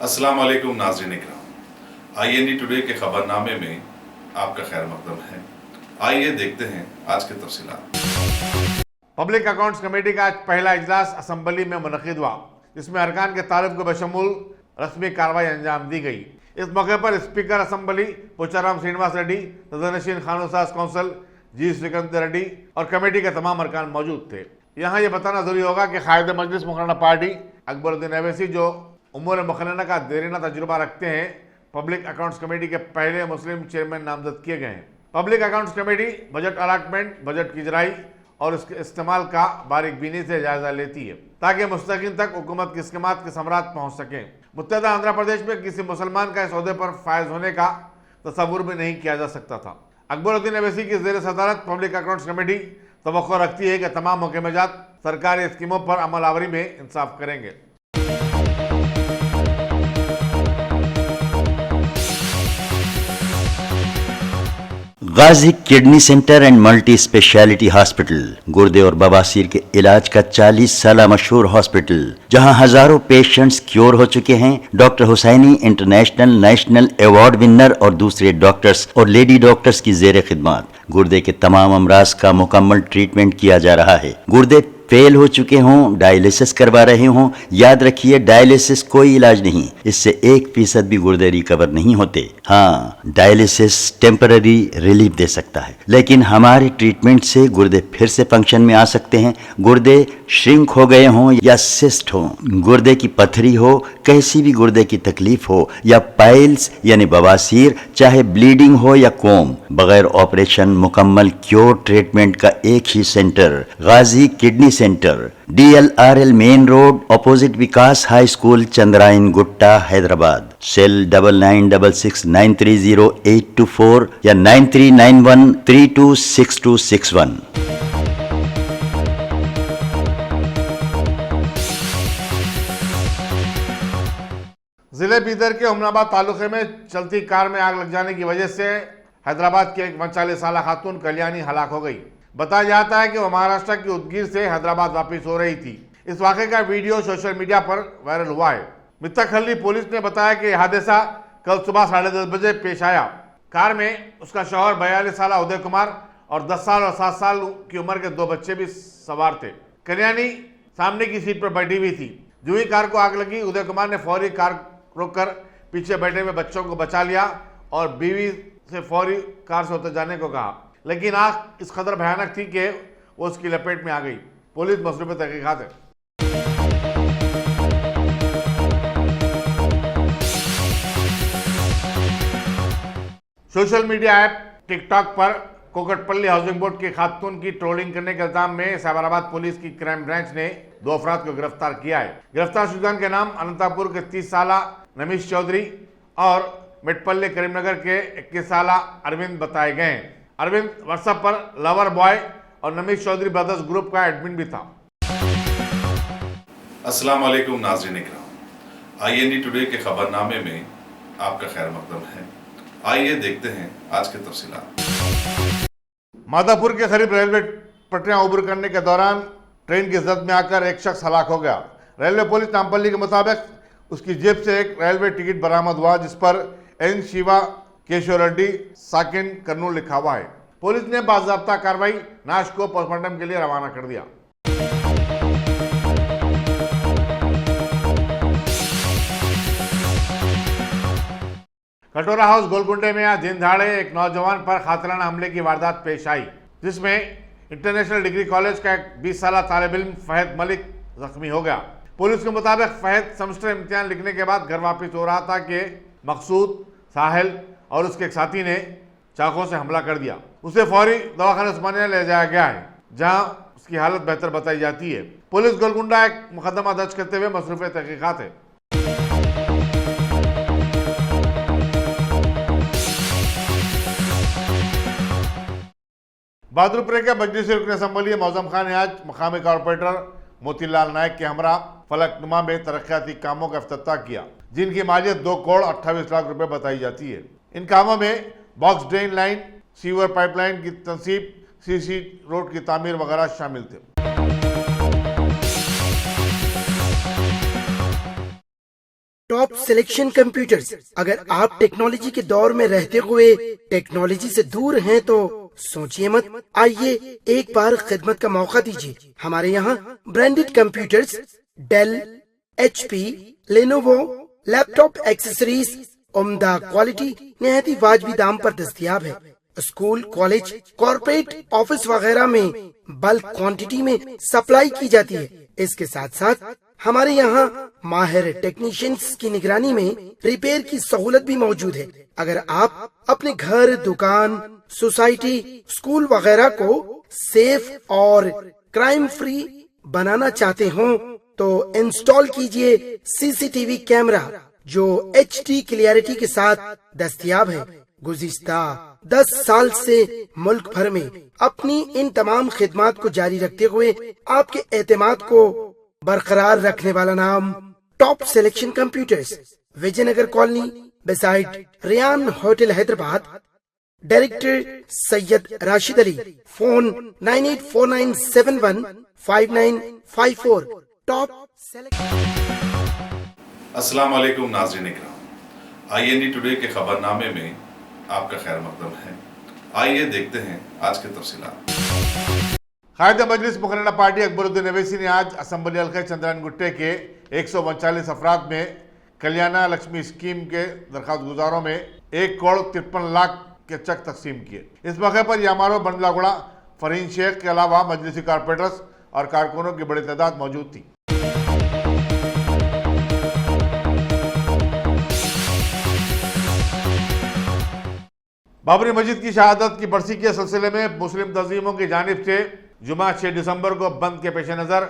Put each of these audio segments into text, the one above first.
अस्सलाम वालेकुम नाज़रीन इकराम, IND टुडे के खबरनामे में आपका खैर मकदम है। आइए देखते हैं आज के तफसीलात। पब्लिक अकाउंट्स कमेटी का आज पहला इजलास असम्बली में मुनक़िद हुआ, जिसमें अरकान के तारुफ को बशमूल रस्मी कार्रवाई अंजाम दी गई। इस मौके पर स्पीकर असम्बली पोचाराम श्रीनिवास रेड्डी, सदरनशीन खानोसाज कौंसल जी श्रीकांत रेड्डी और कमेटी के तमाम अरकान मौजूद थे। यहाँ ये बताना जरूरी होगा कि कायदे मजलिस मुकर्रना पार्टी अकबरुद्दीन अवैसी, जो उम्र मुखन्ना का देरीना तजुर्बा रखते हैं, पब्लिक अकाउंट्स कमेटी के पहले मुस्लिम चेयरमैन नामजद किए गए हैं। Public accounts committee budget allotment, budget की इजराई और उसके इस्तेमाल का बारीक बीनी से जायजा लेती है ताकि मुस्तकिन तक हुकूमत की स्कीमात के समरात पहुँच सकें। मुत्तहदा आंध्र प्रदेश में किसी मुसलमान का इस ओहदे पर फायज होने का तसव्वुर भी नहीं किया जा सकता था। अकबरुद्दीन अवैसी की ज़ेर सदारत पब्लिक अकाउंट्स कमेटी तवक्को रखती है कि तमाम हुक्मजात सरकारी स्कीमों पर अमल आवरी में इंसाफ करेंगे। Ghazi kidney centre and multi speciality hospital, गुर्दे और बवासीर के इलाज का 40 साल मशहूर हॉस्पिटल, जहां हजारों पेशेंट्स क्योर हो चुके हैं। Doctor Husaini international national award winner और दूसरे डॉक्टर्स और लेडी डॉक्टर्स की जेर खिदमत गुर्दे के तमाम अमराज का मुकम्मल ट्रीटमेंट किया जा रहा है। गुर्दे फेल हो चुके हों, डायलिसिस करवा रहे हों, याद रखिए डायलिसिस कोई इलाज नहीं, इससे 1% भी गुर्दे रिकवर नहीं होते। हाँ, डायलिसिस टेम्पररी रिलीफ दे सकता है, लेकिन हमारे ट्रीटमेंट से गुर्दे फिर से फंक्शन में आ सकते हैं। गुर्दे श्रिंक हो गए हों या सिस्ट हो, गुर्दे की पथरी हो, कैसी भी गुर्दे की तकलीफ हो या पाइल्स यानी बवासीर, चाहे ब्लीडिंग हो या कोम, बगैर ऑपरेशन मुकम्मल क्योर ट्रीटमेंट का एक ही centre, Ghazi kidney centre, DLRL main road, opposite Vikas high school, Chandrayan Gutta, Hyderabad. Cell 9966930824 या 9391326261। जिले बीदर के उमनाबाद तालुके में चलती कार में आग लग जाने की वजह से हैदराबाद की एक 39 साल खातून कल्याणी हलाक हो गई। बताया जाता है कि वह महाराष्ट्र की उदगीर से हैदराबाद वापस हो रही थी। इस वाक़े का वीडियो सोशल मीडिया पर वायरल हुआ है। मित्तखल्ली पुलिस ने बताया कि यह हादसा कल सुबह 10:30 बजे पेश आया। कार में उसका शौहर 42 साल उदय कुमार और 10 साल और 7 साल की उम्र के 2 बच्चे भी सवार थे। कल्याणी सामने की सीट पर बैठी हुई थी। जो ही कार को आग लगी, उदय कुमार ने फौरी कार रोककर पीछे बैठे हुए बच्चों को बचा लिया और बीवी से फौरी कार से उतर जाने को कहा, लेकिन आग इस कदर भयानक थी कि वो उसकी लपेट में आ गई। पुलिस मसरूफ़ तहकीकात है। सोशल मीडिया ऐप टिकटॉक पर कोकटपल्ली हाउसिंग बोर्ड की खातून की ट्रोलिंग करने के इल्जाम में साबराबाद पुलिस की क्राइम ब्रांच ने 2 अफराद को गिरफ्तार किया है। गिरफ्तार शुदान के नाम अनंतापुर के 30 साल नमीश चौधरी और मेटपल्ली करीमनगर के 21 साल अरविंद बताए गए हैं। अरविंद व्हाट्सएप पर लवर बॉय और नमीश चौधरी ब्रदर्स ग्रुप का एडमिन भी था। अस्सलाम वालेकुम नाज़रीन इकराम, IND टुडे के खबरनामे में आपका खैर मकदम है। आइए देखते हैं आज के तफसीलात। माधापुर के करीब रेलवे पटरियां उबर करने के दौरान ट्रेन की जद में आकर एक शख्स हलाक हो गया। रेलवे पुलिस नामपल्ली के मुताबिक उसकी जेब से एक रेलवे टिकट बरामद हुआ, जिस पर N शिवा केशव रेड्डी साकिन कर्नूल लिखा हुआ है। पुलिस ने बाज़ाब्ता कार्रवाई नाश को पोस्टमार्टम के लिए रवाना कर दिया। कटोरा हाउस गोलकुंडे में आज दिन दहाड़े एक नौजवान पर खातिराना हमले की वारदात पेश आई, जिसमें इंटरनेशनल डिग्री कॉलेज का एक 20 साल तालिब इल्म फहद मलिक जख्मी हो गया। पुलिस के मुताबिक फहद सेमेस्टर इम्तिहान लिखने के बाद घर वापस हो रहा था कि मकसूद, साहिल और उसके एक साथी ने चाकू से हमला कर दिया। उसे फौरी दवाखाना उस्मानिया ले जाया गया है, जहां उसकी हालत बेहतर बताई जाती है। पुलिस गोलकुंडा एक मुकदमा दर्ज करते हुए मसरूफ़ तहकीकात है। बहादुरपुर के मजलिस रुकन असम्बली मौजम खान ने आज मकामी कॉर्पोरेटर मोतीलाल नायक के हमरा फलकनुमा में तरक्याती कामों का इफ्तिताह किया, जिनकी मालियत 2 करोड़ 28 लाख रुपए बताई जाती है। इन कामों में box drain line, sewer pipeline की तनसीब, CC रोड की तामीर वगैरह शामिल थे। Top selection computers. अगर आप टेक्नोलॉजी के दौर में रहते हुए टेक्नोलॉजी से दूर हैं तो सोचिए मत, आइए एक बार खिदमत का मौका दीजिए। हमारे यहाँ branded computers Dell, HP, Lenovo, laptop accessories उम्दा क्वालिटी निहायती वाजबी दाम पर दस्तयाब है। स्कूल, कॉलेज, कॉर्पोरेट, ऑफिस वगैरह में बल्क क्वांटिटी में सप्लाई की जाती है। इसके साथ साथ हमारे यहाँ माहिर टेक्नीशियंस की निगरानी में रिपेयर की सहूलत भी मौजूद है। अगर आप अपने घर, दुकान, सोसाइटी, स्कूल वगैरह को सेफ और क्राइम फ्री बनाना चाहते हो तो इंस्टॉल कीजिए CCTV कैमरा जो HD क्लियरिटी के साथ दस्तयाब है। गुज़िश्ता 10 साल से मुल्क भर में अपनी इन तमाम खिदमात को जारी रखते हुए आपके एतमाद को बरकरार रखने वाला नाम top selection computers, Vijayanagar colony beside Riyan hotel, Hyderabad. Director Syed Rashid Ali. Phone 9849715954। Top अस्सलाम वालेकुम नाज़रीन इकराम, IND टुडे के खबरनामे में आपका खैर मकदम है। आइए देखते हैं आज के तफसीलात। कायद मजलिस मुकर्ररा पार्टी अकबरुद्दीन अवैसी ने आज असम्बली हल्के चंद्रन गुट्टे के 139 अफराद में कल्याणा लक्ष्मी स्कीम के दरखास्त गुजारों में 1,53,00,000 के चेक तकसीम किए। इस मौके पर यामारो बंडलागुड़ा, फरीन शेख के अलावा मजलिसी कारपोरेटर्स और कारकुनों की बड़ी तादाद मौजूद थी। बाबरी मस्जिद की शहादत की बरसी के सिलसिले में मुस्लिम तंजीमों की जानिब से जुमा 6 दिसंबर को बंद के पेश नज़र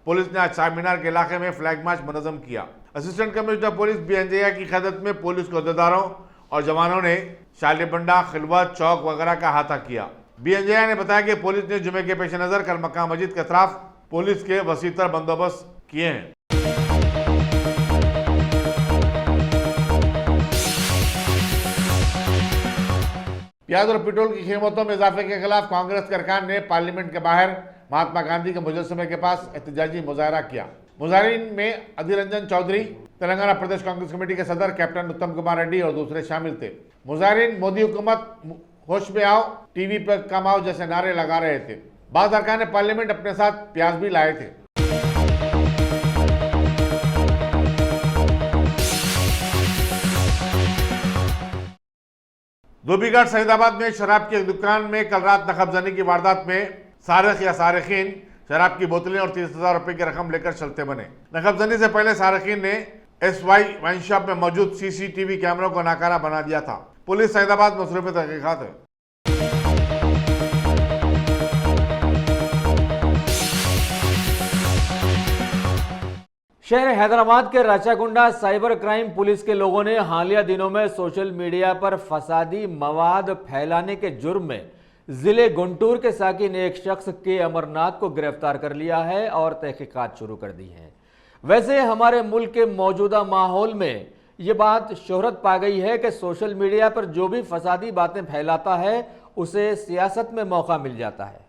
पुलिस ने आज शाह मीनार के इलाके में फ्लैग मार्च मुनज़्ज़म किया। असिस्टेंट कमिश्नर पुलिस BNJA की क़यादत में पुलिस के अहदेदारों और जवानों ने शालीबंडा, खिलवत, चौक वगैरह का अहाता किया। BNJA ने बताया कि पुलिस ने जुमे के पेश नज़र कल मक्का मस्जिद के अतराफ पुलिस के वसीतर बंदोबस्त किए हैं। प्याज और पेट्रोल की कीमतों में इजाफे के खिलाफ कांग्रेस के अरकान ने पार्लियामेंट के बाहर महात्मा गांधी के मुजस्समे के पास एहतजाजी मुजाहरा किया। मुजाहरीन में अधीर रंजन चौधरी, तेलंगाना प्रदेश कांग्रेस कमेटी के सदर कैप्टन उत्तम कुमार रेड्डी और दूसरे शामिल थे। मुजाहरीन मोदी हुकूमत होश में आओ, टीवी पर कम आओ जैसे नारे लगा रहे थे। बाद अरकान ने पार्लियामेंट अपने साथ प्याज भी लाए थे। धोबीघाट सईदाबाद में शराब की एक दुकान में कल रात नखबजनी की वारदात में सारिक या सारिकीन शराब की बोतलें और 30,000 रुपए की रकम लेकर चलते बने। नखबजनी से पहले सारिकीन ने SY वाइन शॉप में मौजूद CCTV कैमरों को नाकारा बना दिया था। पुलिस सईदाबाद मसरूफ तहकीकात है। शहर हैदराबाद के राचाकुंडा साइबर क्राइम पुलिस के लोगों ने हालिया दिनों में सोशल मीडिया पर फसादी मवाद फैलाने के जुर्म में जिले गुंटूर के साकिन एक शख्स के अमरनाथ को गिरफ्तार कर लिया है और तहकीकात शुरू कर दी है। वैसे हमारे मुल्क के मौजूदा माहौल में ये बात शोहरत पा गई है कि सोशल मीडिया पर जो भी फसादी बातें फैलाता है उसे सियासत में मौका मिल जाता है।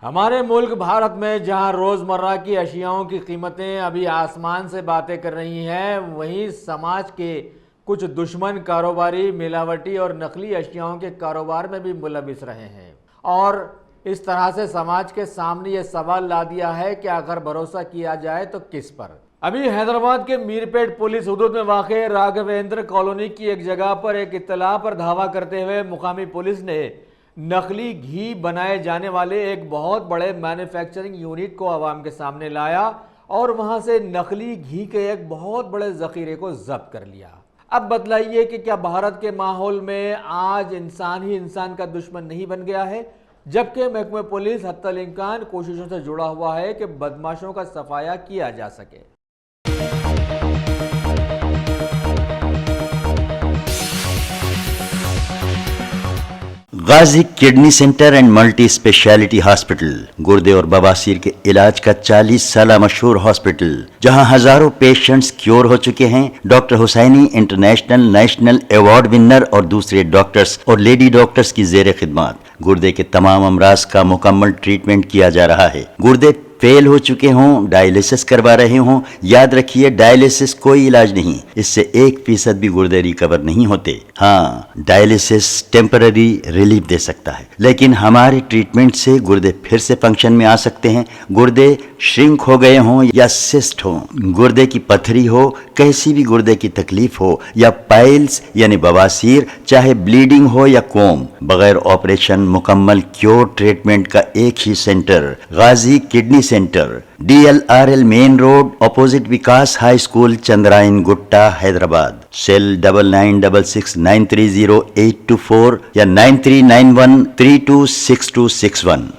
हमारे मुल्क भारत में जहां रोज़मर्रा की अशियाओं की कीमतें अभी आसमान से बातें कर रही हैं, वहीं समाज के कुछ दुश्मन कारोबारी मिलावटी और नकली अशियाओं के कारोबार में भी मुलविस रहे हैं और इस तरह से समाज के सामने ये सवाल ला दिया है कि अगर भरोसा किया जाए तो किस पर। अभी हैदराबाद के मीरपेट पुलिस हुदूद में वाक़े राघवेंद्र कॉलोनी की एक जगह पर एक इत्तला पर धावा करते हुए मुकामी पुलिस ने नकली घी बनाए जाने वाले एक बहुत बड़े मैन्युफैक्चरिंग यूनिट को आवाम के सामने लाया और वहां से नकली घी के एक बहुत बड़े ज़ख़ीरे को जब्त कर लिया। अब बतलाइए कि क्या भारत के माहौल में आज इंसान ही इंसान का दुश्मन नहीं बन गया है, जबकि महकमे पुलिस हत्तल इम्कान कोशिशों से जुड़ा हुआ है कि बदमाशों का सफाया किया जा सके। Ghazi kidney centre and multi speciality hospital, गुर्दे और बवासीर के इलाज का 40 साल मशहूर हॉस्पिटल, जहां हजारों पेशेंट्स क्योर हो चुके हैं। Doctor Husaini international national award winner और दूसरे डॉक्टर्स और लेडी डॉक्टर्स की जेर खिदमत गुर्दे के तमाम अमराज का मुकम्मल ट्रीटमेंट किया जा रहा है। गुर्दे फेल हो चुके हों, डायलिसिस करवा रहे हों, याद रखिए डायलिसिस कोई इलाज नहीं, इससे 1% भी गुर्दे रिकवर नहीं होते। हाँ, डायलिसिस टेम्पररी रिलीफ दे सकता है, लेकिन हमारे ट्रीटमेंट से गुर्दे फिर से फंक्शन में आ सकते हैं। गुर्दे श्रिंक हो गए हों या सिस्ट हो, गुर्दे की पथरी हो, कैसी भी गुर्दे की तकलीफ हो या पाइल्स यानी बवासीर, चाहे ब्लीडिंग हो या कोम, बगैर ऑपरेशन मुकम्मल क्योर ट्रीटमेंट का एक ही centre, Ghazi kidney centre, DLRL main road, opposite Vikas high school, Chandrayan Gutta, Hyderabad. Cell 9966930824 या 9391326261।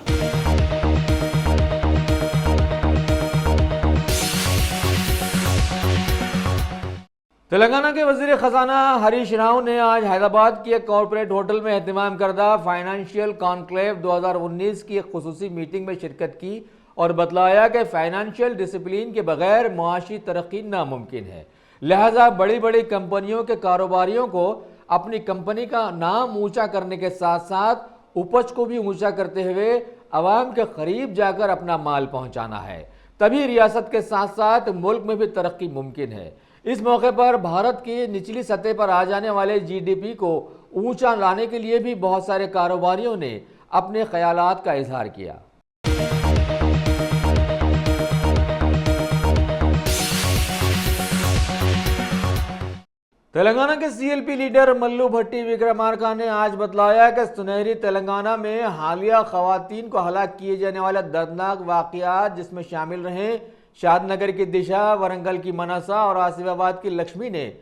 तेलंगाना के वजीर खजाना हरीश राव ने आज हैदराबाद के एक कॉरपोरेट होटल में एहतमाम करदा फाइनेंशियल कॉन्क्लेव 2019 की एक खुसूसी मीटिंग में शिरकत की और बतलाया कि फाइनेंशियल डिसिप्लिन के बगैर मुआशी तरक्की नामुमकिन है। लिहाजा बड़ी बड़ी कंपनियों के कारोबारियों को अपनी कंपनी का नाम ऊंचा करने के साथ साथ उपज को भी ऊंचा करते हुए अवाम के करीब जाकर अपना माल पहुंचाना है, तभी रियासत के साथ साथ मुल्क में भी तरक्की मुमकिन है। इस मौके पर भारत की निचली सतह पर आ जाने वाले GDP को ऊंचा लाने के लिए भी बहुत सारे कारोबारियों ने अपने ख्यालात का इजहार किया। तेलंगाना के CLP लीडर मल्लू भट्टी विक्रमार्का ने आज बतलाया कि सुनहरी तेलंगाना में हालिया खवातीन को हलाक किए जाने वाले दर्दनाक वाकयात, जिसमें शामिल रहे शादनगर की दिशा, वरंगल की मनसा और आसिफाबाद की लक्ष्मी, ने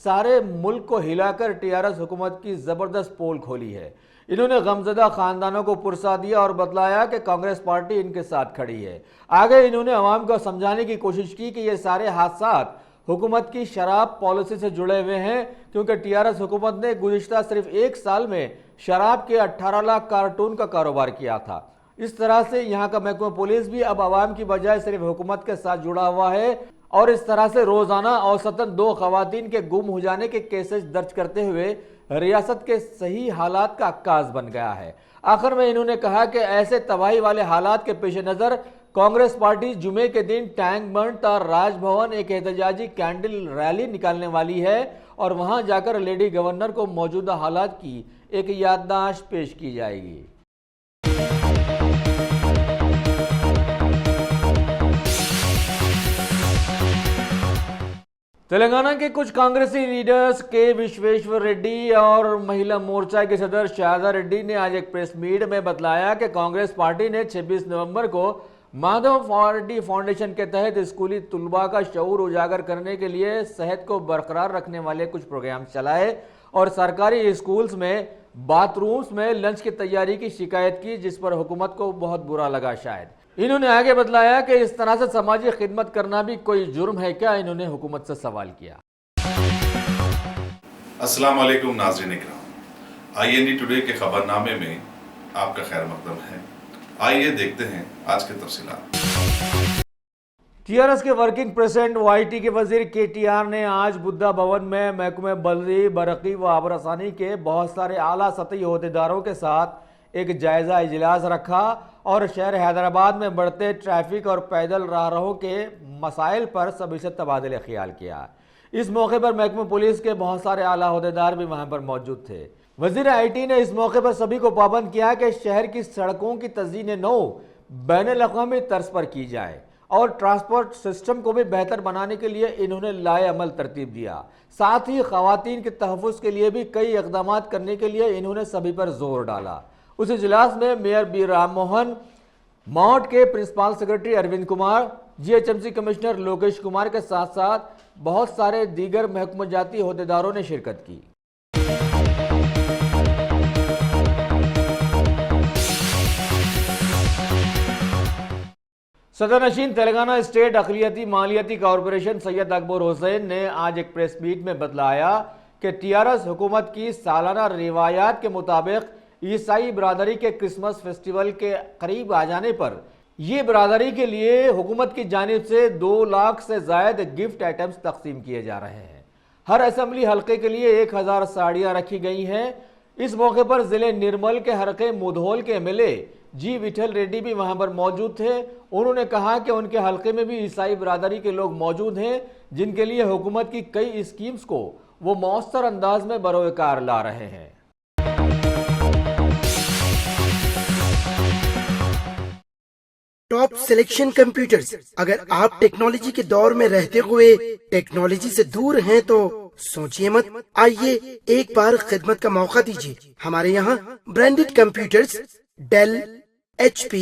सारे मुल्क को हिलाकर TRS हुकूमत की जबरदस्त पोल खोली है। इन्होंने गमजदा खानदानों को पुरसा दिया और बतलाया कि कांग्रेस पार्टी इनके साथ खड़ी है। आगे इन्होंने अवाम को समझाने की कोशिश की कि ये सारे हादसात हुकूमत की शराब पॉलिसी से जुड़े हुए हैं, क्योंकि TRS हुकूमत ने गुज़िश्ता सिर्फ 1 साल में शराब के 18 लाख कार्टून का कारोबार किया था। इस तरह से यहाँ का महकमा पुलिस भी अब आवाम की बजाय सिर्फ हुकूमत के साथ जुड़ा हुआ है और इस तरह से रोजाना औसतन 2 खवातीन के गुम हो जाने के केसेस दर्ज करते हुए रियासत के सही हालात का अक्कास बन गया है। आखिर में इन्होंने कहा कि ऐसे तबाही वाले हालात के पेश नज़र कांग्रेस पार्टी जुमे के दिन टैंक बंड और राजभवन एक एहतजाजी कैंडल रैली निकालने वाली है और वहां जाकर लेडी गवर्नर को मौजूदा हालात की एक याददाश्त पेश की जाएगी। तेलंगाना के कुछ कांग्रेसी लीडर्स के विश्वेश्वर रेड्डी और महिला मोर्चा के सदर शारदा रेड्डी ने आज एक प्रेस मीट में बतलाया कि कांग्रेस पार्टी ने 26 नवंबर को माधव रेड्डी फाउंडेशन के तहत स्कूली तुलबा का शऊर उजागर करने के लिए सेहत को बरकरार रखने वाले कुछ प्रोग्राम चलाए और सरकारी स्कूल्स में बाथरूम्स में लंच की तैयारी की शिकायत की, जिस पर हुकूमत को बहुत बुरा लगा। शायद इन्होंने आगे बतलाया कि इस तरह से समाजी खिदमत करना भी कोई जुर्म है क्या। इन्होंने हुकूमत से सवाल किया। अस्सलाम वालेकुम नाज़रीन इकराम, IND टुडे के खबरनामे में आपका खैर मकदम है। आइए देखते हैं आज के तफसीलात। TRS के वर्किंग प्रेसिडेंट YT के वजीर KTR ने आज बुद्धा भवन में महकमे बल्दी, बरकी व आबरसानी के बहुत सारे आला सतही अहदेदारों के साथ एक जायजा इजलास रखा और शहर हैदराबाद में बढ़ते ट्रैफिक और पैदल राहरों के मसाइल पर सभी से तबादले ख्याल किया। इस मौके पर महकमे पुलिस के बहुत सारे आला अहदेदार भी वहां पर मौजूद थे। वजीर IT ने इस मौके पर सभी को पाबंद किया कि शहर की सड़कों की तज़यीन नौ बैनुल-अक़वामी तर्ज पर की जाए और ट्रांसपोर्ट सिस्टम को भी बेहतर बनाने के लिए इन्होंने लाए अमल तरतीब दिया। साथ ही खवातीन के तहफ़्फ़ुज़ के लिए भी कई इक़दाम करने के लिए इन्होंने सभी पर जोर डाला। उस इजलास में mayor B Ram Mohan, MAUD के principal secretary Arvind Kumar, GHMC commissioner Lokesh Kumar के साथ साथ बहुत सारे दीगर महकमजाती अहदेदारों ने शिरकत की। सदरनशीन तेलंगाना स्टेट अक़लियती मालियाती कॉरपोरेशन सैयद अकबर हुसैन ने आज एक प्रेस मीट में बतलाया कि TRS हुकूमत की सालाना रिवायात के मुताबिक ईसाई बरादरी के क्रिसमस फेस्टिवल के करीब आ जाने पर ये बरादरी के लिए हुकूमत की जानिब से 2 लाख से ज़ायद गिफ्ट आइटम्स तकसीम किए जा रहे हैं। हर असेंबली हल्के के लिए 1000 साड़ियाँ रखी गई हैं। इस मौके पर जिले निर्मल के हल्के मुधोल के एमएलए जी विठल रेड्डी भी वहां पर मौजूद थे। उन्होंने कहा कि उनके हल्के में भी ईसाई बरादरी के लोग मौजूद हैं जिनके लिए हुकूमत की कई स्कीम्स को वो मौसर अंदाज में बरोकार ला रहे हैं। Top selection computers. अगर आप टेक्नोलॉजी के दौर में रहते हुए टेक्नोलॉजी से दूर हैं तो सोचिए मत, आइए एक बार खिदमत का मौका दीजिए। हमारे यहाँ branded computers Dell, HP,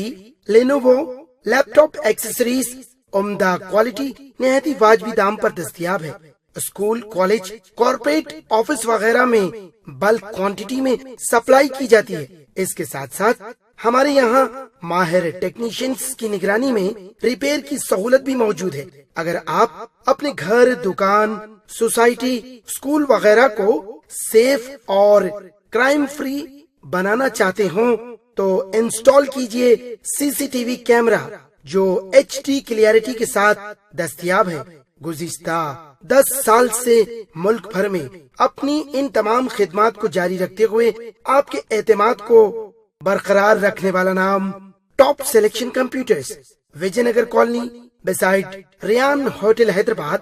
Lenovo, laptop accessories उम्दा क्वालिटी निहायत ही वाजबी दाम पर दस्तयाब है। स्कूल, कॉलेज, कॉर्पोरेट, ऑफिस वगैरह में बल्क क्वांटिटी में सप्लाई की जाती है। इसके साथ साथ हमारे यहाँ माहिर टेक्नीशियंस की निगरानी में रिपेयर की सहूलत भी मौजूद है। अगर आप अपने घर, दुकान, सोसाइटी, स्कूल वगैरह को सेफ और क्राइम फ्री बनाना चाहते हो तो इंस्टॉल कीजिए CCTV कैमरा जो HD क्लियरिटी के साथ दस्तयाब है। गुज़िश्ता 10 साल से मुल्क भर में अपनी इन तमाम खिदमात को जारी रखते हुए आपके एतमाद को बरकरार रखने वाला नाम top selection computers, Vijayanagar colony beside Riyan hotel Hyderabad.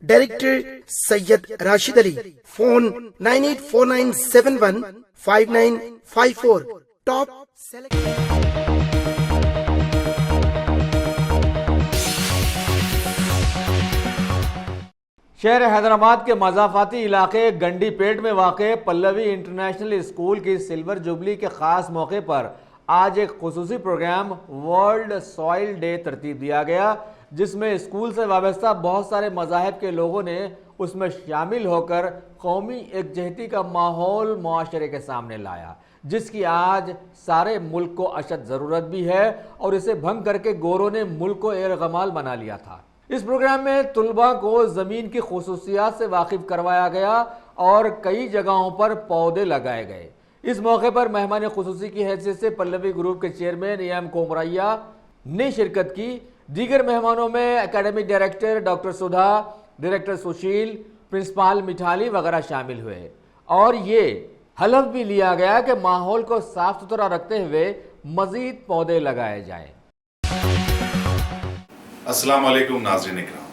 Director Syed Rashid Ali. Phone 9849715954। Top शहर हैदराबाद के मज़ाफ़ाती इलाके गंडीपेट में वाक़े पल्लवी इंटरनेशनल स्कूल की सिल्वर जुबली के ख़ास मौके पर आज एक खुसूसी प्रोग्राम वर्ल्ड सॉइल डे तरतीब दिया गया, जिसमें स्कूल से वाबस्ता बहुत सारे मज़ाहिब के लोगों ने उसमें शामिल होकर कौमी एकजहती का माहौल मुआशरे के सामने लाया, जिसकी आज सारे मुल्क को अशद ज़रूरत भी है और इसे भंग करके गोरों ने मुल्क को एरगमाल बना लिया था। इस प्रोग्राम में तुलबा को ज़मीन की खुसूसियात से वाकिफ करवाया गया और कई जगहों पर पौधे लगाए गए। इस मौके पर मेहमान खुसूसी की हैसियत से पल्लवी ग्रुप के चेयरमैन एम कोमरैया ने शिरकत की। दीगर मेहमानों में एकेडमिक डायरेक्टर डॉक्टर सुधा, डायरेक्टर सुशील, प्रिंसिपाल मिठाली वगैरह शामिल हुए और ये हलफ भी लिया गया कि माहौल को साफ सुथरा रखते हुए मजीद पौधे लगाए जाएं। अस्सलाम वालेकुम नाज़रीन इकराम,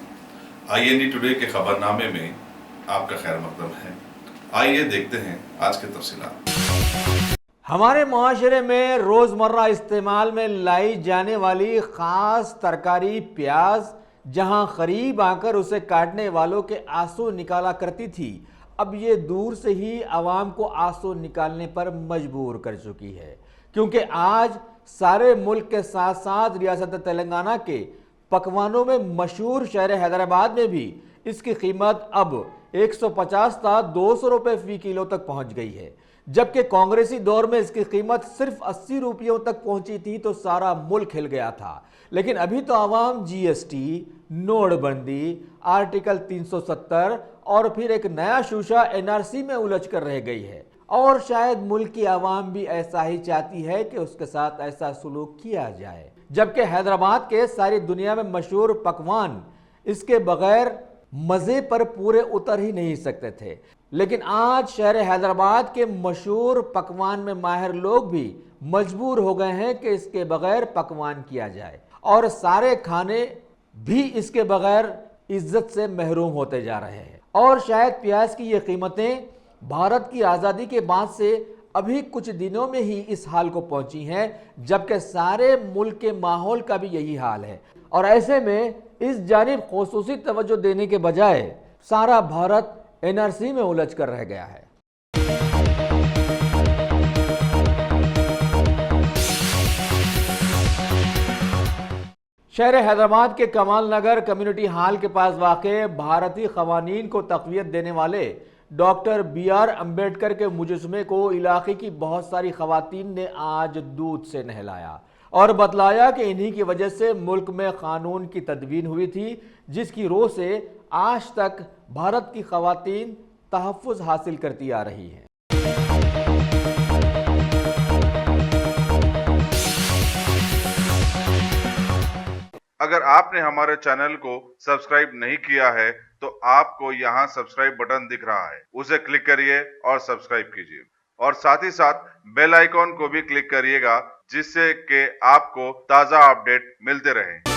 IND टुडे के खबरनामे में आपका खैर मकदम है। आइए देखते हैं आज के तफसीलात। हमारे माशरे में रोज़मर्रा इस्तेमाल में लाई जाने वाली ख़ास तरकारी प्याज जहां करीब आकर उसे काटने वालों के आंसू निकाला करती थी, अब ये दूर से ही आवाम को आंसू निकालने पर मजबूर कर चुकी है, क्योंकि आज सारे मुल्क के साथ साथ रियासत तेलंगाना के पकवानों में मशहूर शहर हैदराबाद में भी इसकी कीमत अब 150 था 200 रुपये फ़ी किलो तक पहुंच गई है, जबकि कांग्रेसी दौर में इसकी कीमत सिर्फ 80 रुपयों तक पहुंची थी तो सारा मुल्क हिल गया था। लेकिन अभी तो आवाम GST, नोटबंदी, आर्टिकल 370 और फिर एक नया शूशा NRC में उलझ कर रह गई है और शायद मुल्क की आवाम भी ऐसा ही चाहती है कि उसके साथ ऐसा सलूक किया जाए, जबकि हैदराबाद के सारी दुनिया में मशहूर पकवान इसके बगैर मज़े पर पूरे उतर ही नहीं सकते थे। लेकिन आज शहर हैदराबाद के मशहूर पकवान में माहिर लोग भी मजबूर हो गए हैं कि इसके बगैर पकवान किया जाए और सारे खाने भी इसके बगैर इज्जत से महरूम होते जा रहे हैं। और शायद प्याज की ये कीमतें भारत की आज़ादी के बाद से अभी कुछ दिनों में ही इस हाल को पहुंची हैं, जबकि सारे मुल्क के माहौल का भी यही हाल है। और ऐसे में इस जानिब खुसूसी तवज्जो देने के बजाय सारा भारत NRC में उलझ कर रह गया है। शहर हैदराबाद के कमाल नगर कम्युनिटी हॉल के पास वाक़े भारतीय क़वानीन को तक़वियत देने वाले डॉक्टर BR अम्बेडकर के मुजस्समे को इलाके की बहुत सारी ख़वातीन ने आज दूध से नहलाया और बतलाया कि इन्हीं की वजह से मुल्क में कानून की तदवीन हुई थी, जिसकी रो से आज तक भारत की ख़वातीन तहफ़्फ़ुज़ हासिल करती आ रही हैं। अगर आपने हमारे चैनल को सब्सक्राइब नहीं किया है तो आपको यहाँ सब्सक्राइब बटन दिख रहा है, उसे क्लिक करिए और सब्सक्राइब कीजिए और साथ ही साथ बेल आइकॉन को भी क्लिक करिएगा जिससे कि आपको ताज़ा अपडेट मिलते रहें।